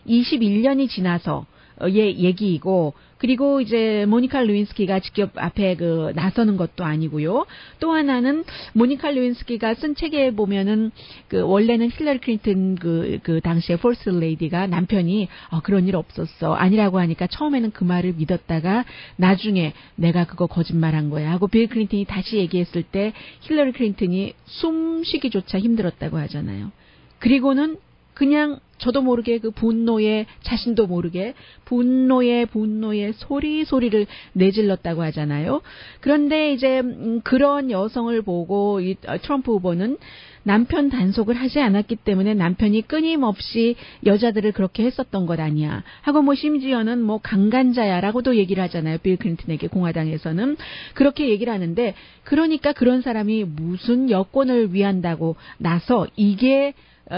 21년이 지나서 의 얘기이고 그리고 이제 모니카 루윈스키가 직접 앞에 그 나서는 것도 아니고요. 또 하나는 모니카 루윈스키가 쓴 책에 보면은 그 원래는 힐러리 클린턴 그 당시에 퍼스트 레이디가 남편이 그런 일 없었어 아니라고 하니까 처음에는 그 말을 믿었다가 나중에 내가 그거 거짓말한 거야 하고 빌 클린턴이 다시 얘기했을 때 힐러리 클린턴이 숨쉬기조차 힘들었다고 하잖아요. 그리고는 그냥 저도 모르게 그 분노에 자신도 모르게 분노에 소리를 내질렀다고 하잖아요. 그런데 이제 그런 여성을 보고 이 트럼프 후보는 남편 단속을 하지 않았기 때문에 남편이 끊임없이 여자들을 그렇게 했었던 것 아니야 하고 뭐 심지어는 뭐 강간자야라고도 얘기를 하잖아요. 빌 클린턴에게 공화당에서는 그렇게 얘기를 하는데 그러니까 그런 사람이 무슨 여권을 위한다고 나서 이게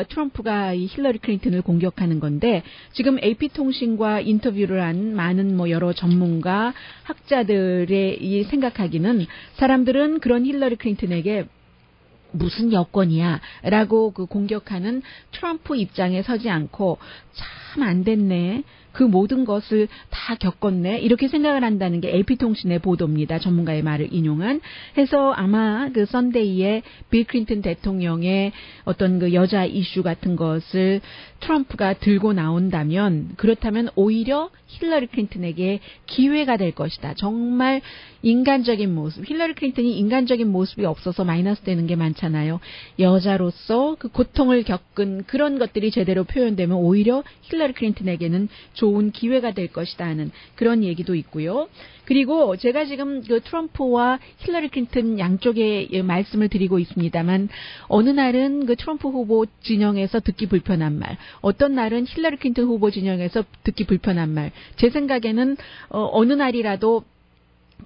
트럼프가 이 힐러리 클린턴을 공격하는 건데 지금 AP통신과 인터뷰를 한 많은 뭐 여러 전문가 학자들의 이 생각하기는 사람들은 그런 힐러리 클린턴에게 무슨 여권이야 라고 그 공격하는 트럼프 입장에 서지 않고 참 안 됐네. 그 모든 것을 다 겪었네. 이렇게 생각을 한다는 게 AP통신의 보도입니다. 전문가의 말을 인용한. 해서 아마 그 썬데이에 빌 클린턴 대통령의 어떤 그 여자 이슈 같은 것을 트럼프가 들고 나온다면 그렇다면 오히려 힐러리 클린턴에게 기회가 될 것이다. 정말 인간적인 모습. 힐러리 클린턴이 인간적인 모습이 없어서 마이너스 되는 게 많잖아요. 여자로서 그 고통을 겪은 그런 것들이 제대로 표현되면 오히려 힐러리 클린턴에게는 좋은 기회가 될 것이다 하는 그런 얘기도 있고요. 그리고 제가 지금 그 트럼프와 힐러리 클린턴 양쪽에 말씀을 드리고 있습니다만 어느 날은 그 트럼프 후보 진영에서 듣기 불편한 말, 어떤 날은 힐러리 클린턴 후보 진영에서 듣기 불편한 말. 제 생각에는 어느 날이라도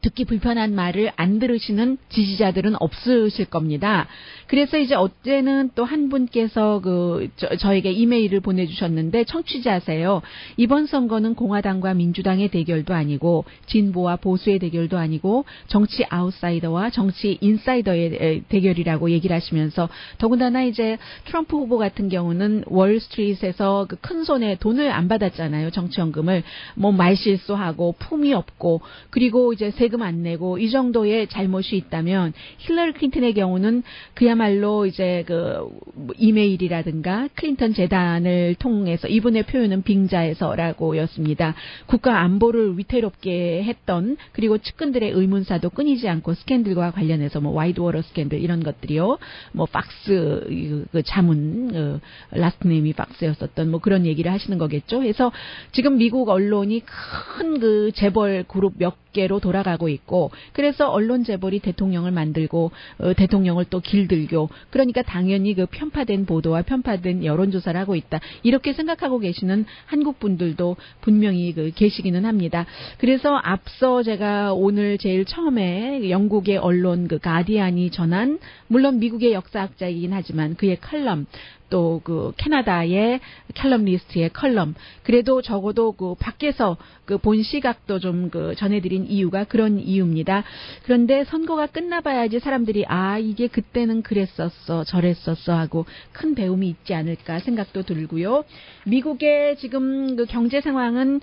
듣기 불편한 말을 안 들으시는 지지자들은 없으실 겁니다. 그래서 이제 어제는 또 한 분께서 저에게 이메일을 보내주셨는데 청취자세요. 이번 선거는 공화당과 민주당의 대결도 아니고 진보와 보수의 대결도 아니고 정치 아웃사이더와 정치 인사이더의 대결이라고 얘기를 하시면서 더군다나 이제 트럼프 후보 같은 경우는 월스트리트에서 그 큰 손에 돈을 안 받았잖아요. 정치연금을 뭐 말실수하고 품위 없고 그리고 이제 세금 안 내고 이 정도의 잘못이 있다면 힐러리 클린턴의 경우는 그야말로 이제 이메일이라든가 클린턴 재단을 통해서 이분의 표현은 빙자해서라고였습니다. 국가 안보를 위태롭게 했던 그리고 측근들의 의문사도 끊이지 않고 스캔들과 관련해서 뭐 와이드워터 스캔들 이런 것들이요. 뭐 박스 자문 라스트 네임이 박스였었던 뭐 그런 얘기를 하시는 거겠죠. 그래서 지금 미국 언론이 큰 재벌 그룹 몇 개로 돌아가고 있고 그래서 언론 재벌이 대통령을 만들고 대통령을 또 길들고 그러니까 당연히 편파된 보도와 편파된 여론조사를 하고 있다. 이렇게 생각하고 계시는 한국 분들도 분명히 계시기는 합니다. 그래서 앞서 제가 오늘 제일 처음에 영국의 언론 가디안이 전한 물론 미국의 역사학자이긴 하지만 그의 칼럼 또 캐나다의 캘럼니스트의 컬럼 그래도 적어도 밖에서 본 시각도 좀 전해드린 이유가 그런 이유입니다. 그런데 선거가 끝나봐야지 사람들이 이게 그때는 그랬었어 저랬었어 하고 큰 배움이 있지 않을까 생각도 들고요. 미국의 지금 경제 상황은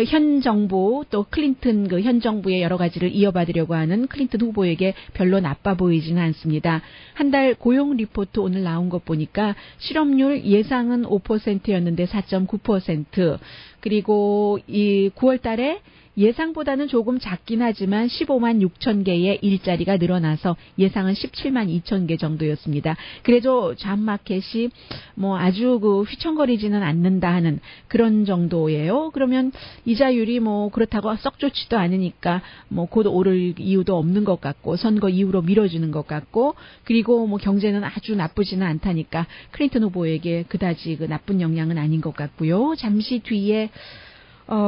현 정부 또 클린턴 현 정부의 여러 가지를 이어받으려고 하는 클린턴 후보에게 별로 나빠 보이지는 않습니다. 한 달 고용 리포트 오늘 나온 것 보니까 실업률 예상은 5%였는데 4.9%. 그리고 이 9월 달에 예상보다는 조금 작긴 하지만 15만 6천 개의 일자리가 늘어나서 예상은 17만 2천 개 정도였습니다. 그래도 잡마켓이 뭐 아주 휘청거리지는 않는다 하는 그런 정도예요. 그러면 이자율이 뭐 그렇다고 썩 좋지도 않으니까 뭐 곧 오를 이유도 없는 것 같고 선거 이후로 밀어주는 것 같고 그리고 뭐 경제는 아주 나쁘지는 않다니까 클린턴 후보에게 그다지 나쁜 영향은 아닌 것 같고요. 잠시 뒤에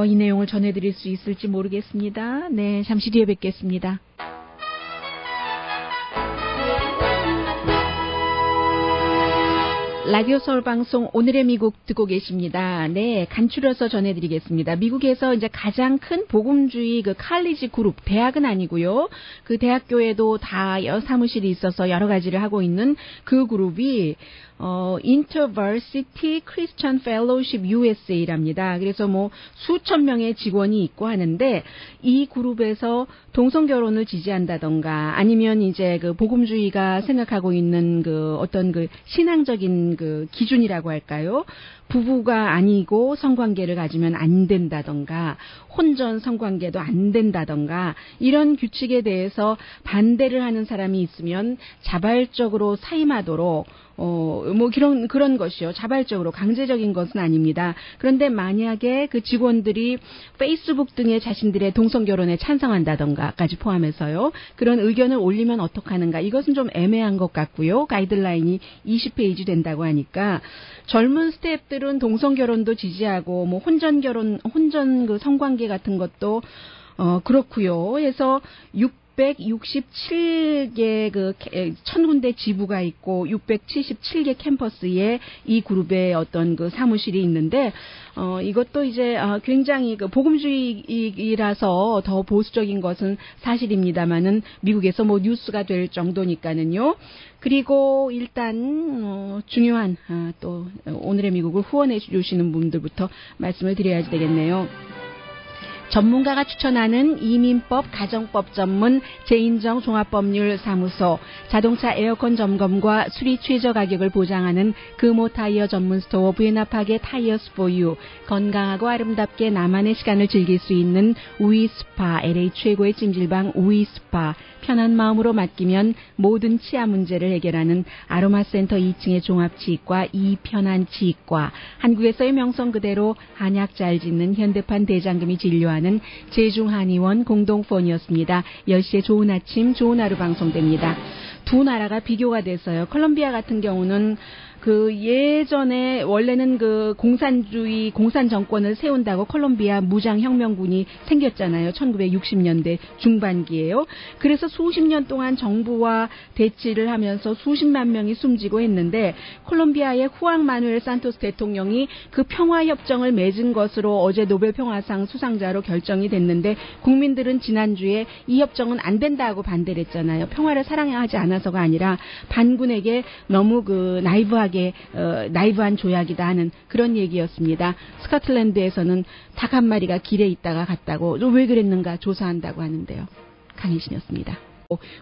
이 내용을 전해드릴 수 있을지 모르겠습니다. 네, 잠시 뒤에 뵙겠습니다. 라디오 서울 방송 오늘의 미국 듣고 계십니다. 네, 간추려서 전해드리겠습니다. 미국에서 이제 가장 큰 복음주의 칼리지 그룹, 대학은 아니고요. 그 대학교에도 다 사무실이 있어서 여러 가지를 하고 있는 그 그룹이 InterVarsity Christian Fellowship USA랍니다. 그래서 뭐 수천 명의 직원이 있고 하는데 이 그룹에서 동성 결혼을 지지한다던가 아니면 이제 복음주의가 생각하고 있는 어떤 신앙적인 기준이라고 할까요? 부부가 아니고 성관계를 가지면 안 된다던가 혼전 성관계도 안 된다던가 이런 규칙에 대해서 반대를 하는 사람이 있으면 자발적으로 사임하도록 뭐 그런 것이요. 자발적으로 강제적인 것은 아닙니다. 그런데 만약에 그 직원들이 페이스북 등에 자신들의 동성 결혼에 찬성한다던가까지 포함해서요. 그런 의견을 올리면 어떡하는가? 이것은 좀 애매한 것 같고요. 가이드라인이 20페이지 된다고 하니까 젊은 스태프들은 동성 결혼도 지지하고 뭐 혼전 성관계 같은 것도 그렇고요. 그래서 667개 1000군데 지부가 있고 677개 캠퍼스에 이 그룹의 어떤 사무실이 있는데 이것도 이제 굉장히 복음주의라서 더 보수적인 것은 사실입니다만은 미국에서 뭐 뉴스가 될 정도니까는요. 그리고 일단 중요한 또 오늘의 미국을 후원해 주시는 분들부터 말씀을 드려야 되겠네요. 전문가가 추천하는 이민법, 가정법 전문 제인정 종합법률사무소, 자동차 에어컨 점검과 수리 최저 가격을 보장하는 금호 타이어 전문 스토어 부에나파게 타이어스 포유, 건강하고 아름답게 나만의 시간을 즐길 수 있는 우이스파, LA 최고의 찜질방 우이스파, 편한 마음으로 맡기면 모든 치아 문제를 해결하는 아로마센터 2층의 종합치과 이편한 치과, 한국에서의 명성 그대로 한약 잘 짓는 현대판 대장금이 진료하는 제중한의원 공동폰이었습니다. 10시에 좋은 아침, 좋은 하루 방송됩니다. 두 나라가 비교가 돼서요. 콜롬비아 같은 경우는 그 예전에 원래는 그 공산 정권을 세운다고 콜롬비아 무장혁명군이 생겼잖아요. 1960년대 중반기에요. 그래서 수십 년 동안 정부와 대치를 하면서 수십만 명이 숨지고 했는데 콜롬비아의 후앙 마누엘 산토스 대통령이 그 평화협정을 맺은 것으로 어제 노벨 평화상 수상자로 결정이 됐는데 국민들은 지난주에 이 협정은 안 된다고 반대를 했잖아요. 평화를 사랑하지 않아서가 아니라 반군에게 너무 그 나이브한 조약이다 하는 그런 얘기였습니다. 스코틀랜드에서는 닭 한 마리가 길에 있다가 갔다고 왜 그랬는가 조사한다고 하는데요. 강혜신이었습니다.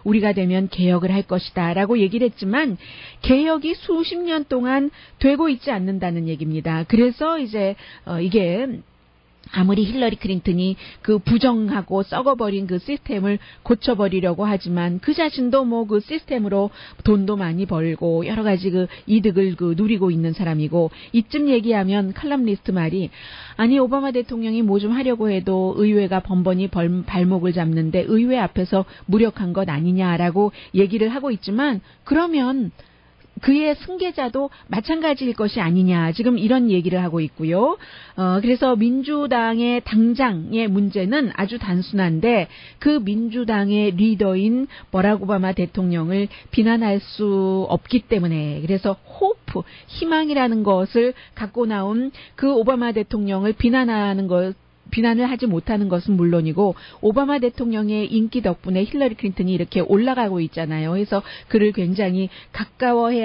우리가 되면 개혁을 할 것이다 라고 얘기를 했지만 개혁이 수십 년 동안 되고 있지 않는다는 얘기입니다. 그래서 이제 이게 아무리 힐러리 클린턴이 그 부정하고 썩어버린 그 시스템을 고쳐버리려고 하지만 그 자신도 뭐 그 시스템으로 돈도 많이 벌고 여러 가지 그 이득을 그 누리고 있는 사람이고 이쯤 얘기하면 칼럼니스트 말이 아니 오바마 대통령이 뭐 좀 하려고 해도 의회가 번번이 발목을 잡는데 의회 앞에서 무력한 것 아니냐라고 얘기를 하고 있지만 그러면 그의 승계자도 마찬가지일 것이 아니냐 지금 이런 얘기를 하고 있고요. 그래서 민주당의 당장의 문제는 아주 단순한데 그 민주당의 리더인 버락 오바마 대통령을 비난할 수 없기 때문에 그래서 호프 희망이라는 것을 갖고 나온 그 오바마 대통령을 비난을 하지 못하는 것은 물론이고 오바마 대통령의 인기 덕분에 힐러리 클린턴이 이렇게 올라가고 있잖아요. 그래서 그를 굉장히 가까이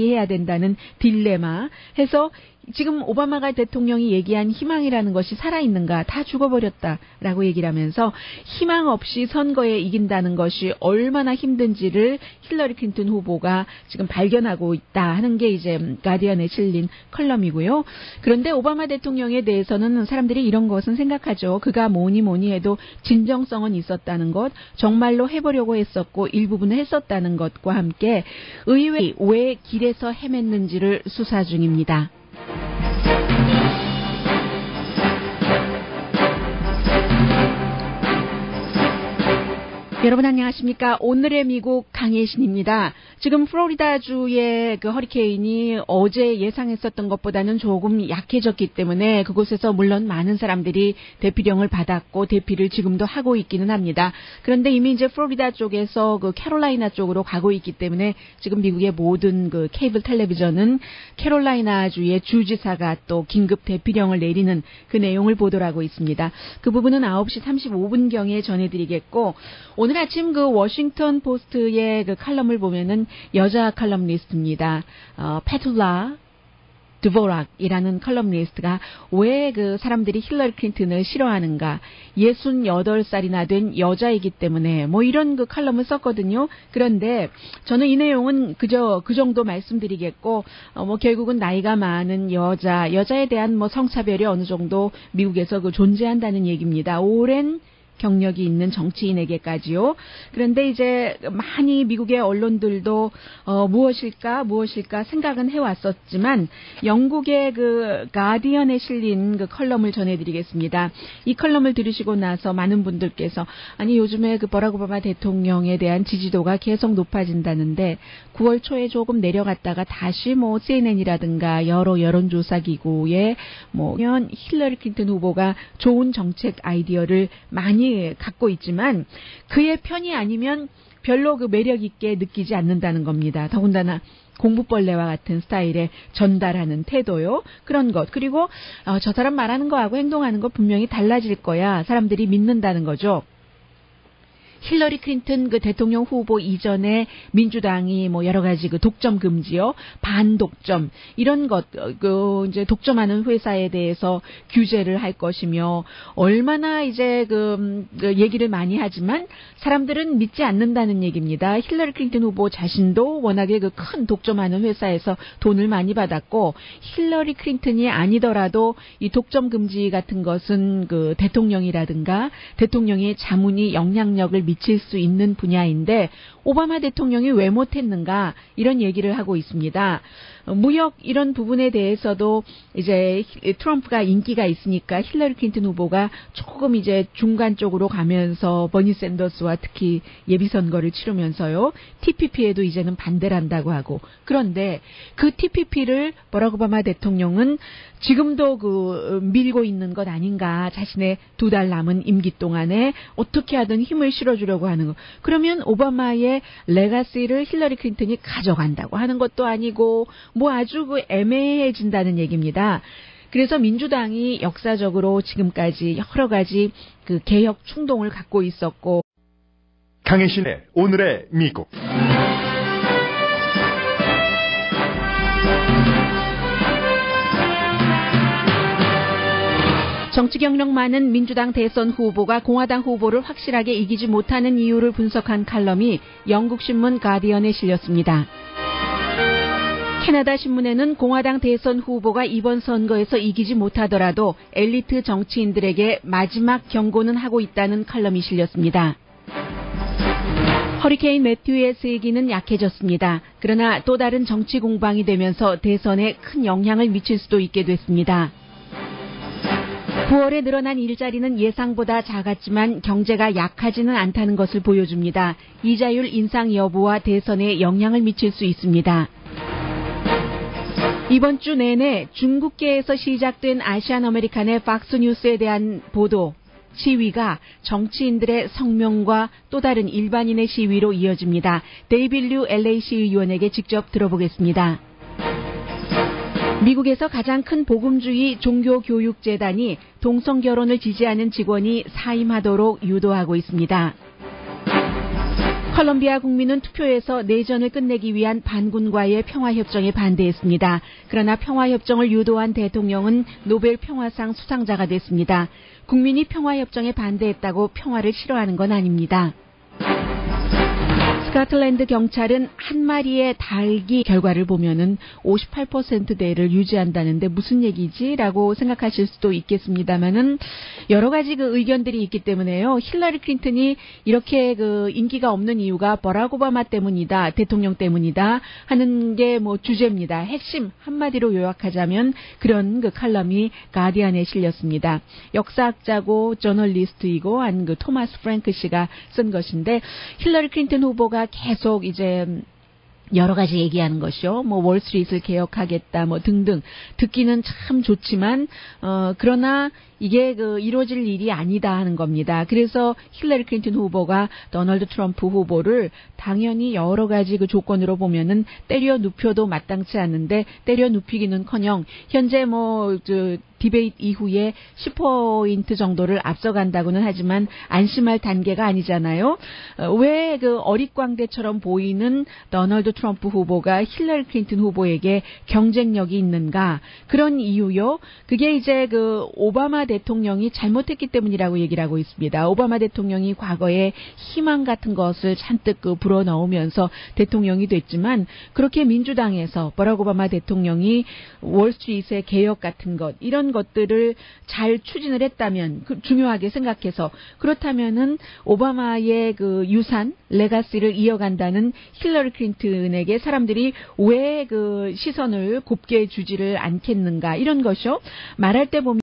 해야 된다는 딜레마 해서 지금 오바마 대통령이 얘기한 희망이라는 것이 살아있는가 다 죽어버렸다라고 얘기를 하면서 희망 없이 선거에 이긴다는 것이 얼마나 힘든지를 힐러리 클린턴 후보가 지금 발견하고 있다 하는 게 이제 가디언에 실린 컬럼이고요. 그런데 오바마 대통령에 대해서는 사람들이 이런 것은 생각하죠. 그가 뭐니 해도 진정성은 있었다는 것, 정말로 해보려고 했었고 일부분을 했었다는 것과 함께 의회 왜 길에서 헤맸는지를 수사 중입니다. 여러분 안녕하십니까? 오늘의 미국 강혜신입니다. 지금 플로리다주의 그 허리케인이 어제 예상했었던 것보다는 조금 약해졌기 때문에 그곳에서 물론 많은 사람들이 대피령을 받았고 대피를 지금도 하고 있기는 합니다. 그런데 이미 이제 플로리다 쪽에서 그 캐롤라이나 쪽으로 가고 있기 때문에 지금 미국의 모든 그 케이블 텔레비전은 캐롤라이나주의 주지사가 또 긴급 대피령을 내리는 그 내용을 보도하고 있습니다. 그 부분은 9시 35분경에 전해드리겠고 오늘 아침 그 워싱턴 포스트의 그 칼럼을 보면은 여자 칼럼니스트입니다. 페툴라 드보락이라는 컬럼니스트가 왜 그 사람들이 힐러리 클린턴을 싫어하는가 68살이나 된 여자이기 때문에 뭐 이런 그 칼럼을 썼거든요. 그런데 저는 이 내용은 그저 그 정도 말씀드리겠고 뭐 결국은 나이가 많은 여자에 대한 뭐 성차별이 어느 정도 미국에서 그 존재한다는 얘기입니다. 오랜 경력이 있는 정치인에게까지요. 그런데 이제 많이 미국의 언론들도 무엇일까 생각은 해왔었지만 영국의 그 가디언에 실린 그 컬럼을 전해드리겠습니다. 이 컬럼을 들으시고 나서 많은 분들께서 아니 요즘에 그 버락 오바마 대통령에 대한 지지도가 계속 높아진다는데 9월 초에 조금 내려갔다가 다시 뭐 CNN이라든가 여러 여론조사 기구에 뭐 힐러리 클린턴 후보가 좋은 정책 아이디어를 많이 갖고 있지만 그의 편이 아니면 별로 그 매력 있게 느끼지 않는다는 겁니다. 더군다나 공부벌레와 같은 스타일의 전달하는 태도요. 그런 것. 그리고 저 사람 말하는 거하고 행동하는 거 분명히 달라질 거야. 사람들이 믿는다는 거죠. 힐러리 클린턴 그 대통령 후보 이전에 민주당이 뭐 여러 가지 그 독점 금지요, 반독점 이런 것, 그 이제 독점하는 회사에 대해서 규제를 할 것이며 얼마나 이제 그 얘기를 많이 하지만 사람들은 믿지 않는다는 얘기입니다. 힐러리 클린턴 후보 자신도 워낙에 그 큰 독점하는 회사에서 돈을 많이 받았고 힐러리 클린턴이 아니더라도 이 독점 금지 같은 것은 그 대통령이라든가 대통령의 자문이 영향력을 미칠 수 있는 분야인데 오바마 대통령이 왜 못했는가 이런 얘기를 하고 있습니다. 무역 이런 부분에 대해서도 이제 트럼프가 인기가 있으니까 힐러리 클린턴 후보가 조금 이제 중간 쪽으로 가면서 버니 샌더스와 특히 예비선거를 치르면서요. TPP에도 이제는 반대를 한다고 하고 그런데 그 TPP를 버락 오바마 대통령은 지금도 밀고 있는 것 아닌가 자신의 2달 남은 임기 동안에 어떻게 하든 힘을 실어주려고 하는 거. 그러면 오바마의 레가시를 힐러리 클린턴이 가져간다고 하는 것도 아니고 뭐 아주 애매해진다는 얘기입니다. 그래서 민주당이 역사적으로 지금까지 여러 가지 개혁 충동을 갖고 있었고 강혜신의 오늘의 미국. 정치 경력 많은 민주당 대선 후보가 공화당 후보를 확실하게 이기지 못하는 이유를 분석한 칼럼이 영국 신문 가디언에 실렸습니다. 캐나다 신문에는 공화당 대선 후보가 이번 선거에서 이기지 못하더라도 엘리트 정치인들에게 마지막 경고는 하고 있다는 칼럼이 실렸습니다. 허리케인 매튜의 세기는 약해졌습니다. 그러나 또 다른 정치 공방이 되면서 대선에 큰 영향을 미칠 수도 있게 됐습니다. 9월에 늘어난 일자리는 예상보다 작았지만 경제가 약하지는 않다는 것을 보여줍니다. 이자율 인상 여부와 대선에 영향을 미칠 수 있습니다. 이번 주 내내 중국계에서 시작된 아시안 아메리칸의 팍스뉴스에 대한 보도, 시위가 정치인들의 성명과 또 다른 일반인의 시위로 이어집니다. 데이빗 류 LA 시의원에게 직접 들어보겠습니다. 미국에서 가장 큰 복음주의 종교교육재단이 동성결혼을 지지하는 직원이 사임하도록 유도하고 있습니다. 콜롬비아 국민은 투표에서 내전을 끝내기 위한 반군과의 평화협정에 반대했습니다. 그러나 평화협정을 유도한 대통령은 노벨 평화상 수상자가 됐습니다. 국민이 평화협정에 반대했다고 평화를 싫어하는 건 아닙니다. 스코틀랜드 경찰은 한 마리의 닭이 결과를 보면은 58%대를 유지한다는데 무슨 얘기지라고 생각하실 수도 있겠습니다만은 여러 가지 의견들이 있기 때문에요. 힐러리 클린턴이 이렇게 인기가 없는 이유가 버락 오바마 때문이다, 대통령 때문이다 하는 게 주제입니다. 핵심 한마디로 요약하자면 그런 칼럼이 가디언에 실렸습니다. 역사학자고 저널리스트이고 한 토마스 프랭크 씨가 쓴 것인데 힐러리 클린턴 후보가 계속 이제 여러 가지 얘기하는 것이요. 월스트리트를 개혁하겠다, 등등. 듣기는 참 좋지만, 그러나 이게 이루어질 일이 아니다 하는 겁니다. 그래서 힐러리 클린턴 후보가 도널드 트럼프 후보를 당연히 여러 가지 조건으로 보면은 때려 눕혀도 마땅치 않는데 때려 눕히기는커녕 현재 디베이트 이후에 10% 정도를 앞서간다고는 하지만 안심할 단계가 아니잖아요. 왜 어릿광대처럼 보이는 도널드 트럼프 후보가 힐러리 클린턴 후보에게 경쟁력이 있는가? 그런 이유요. 그게 이제 오바마 대통령이 잘못했기 때문이라고 얘기를 하고 있습니다. 오바마 대통령이 과거에 희망 같은 것을 잔뜩 불어넣으면서 대통령이 됐지만 그렇게 민주당에서 버락 오바마 대통령이 월스트리트의 개혁 같은 것 이런 것들을 잘 추진을 했다면 중요하게 생각해서 그렇다면은 오바마의 유산 레가시를 이어간다는 힐러리 클린턴에게 사람들이 왜 시선을 곱게 주지를 않겠는가 이런 것이요. 말할 때 보면